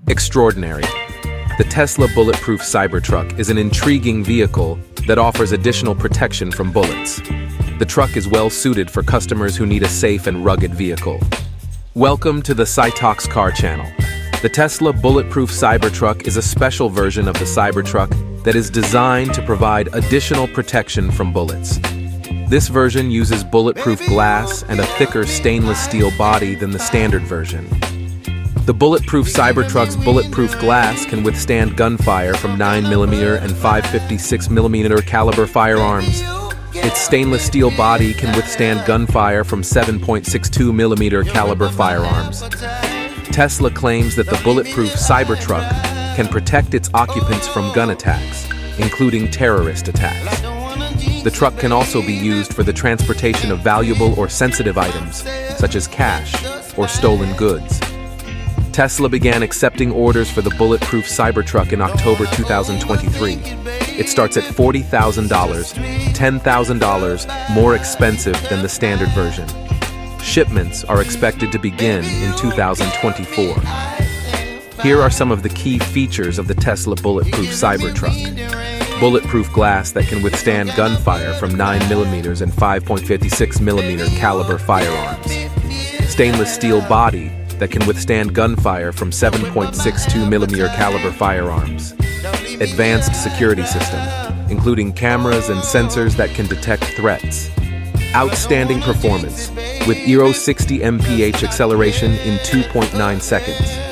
Extraordinary. The Tesla Bulletproof Cybertruck is an intriguing vehicle that offers additional protection from bullets. The truck is well suited for customers who need a safe and rugged vehicle. Welcome to the Sytoxcar channel. The Tesla Bulletproof Cybertruck is a special version of the Cybertruck that is designed to provide additional protection from bullets. This version uses bulletproof glass and a thicker stainless steel body than the standard version. The Bulletproof Cybertruck's bulletproof glass can withstand gunfire from 9mm and 5.56mm caliber firearms. Its stainless steel body can withstand gunfire from 7.62mm caliber firearms. Tesla claims that the Bulletproof Cybertruck can protect its occupants from gun attacks, including terrorist attacks. The truck can also be used for the transportation of valuable or sensitive items, such as cash or stolen goods. Tesla began accepting orders for the Bulletproof Cybertruck in October 2023. It starts at $40,000, $10,000 more expensive than the standard version. Shipments are expected to begin in 2024. Here are some of the key features of the Tesla Bulletproof Cybertruck. Bulletproof glass that can withstand gunfire from 9mm and 5.56mm caliber firearms. Stainless steel body that can withstand gunfire from 7.62mm caliber firearms. Advanced security system, including cameras and sensors that can detect threats. Outstanding performance, with 0 60 mph acceleration in 2.9 seconds.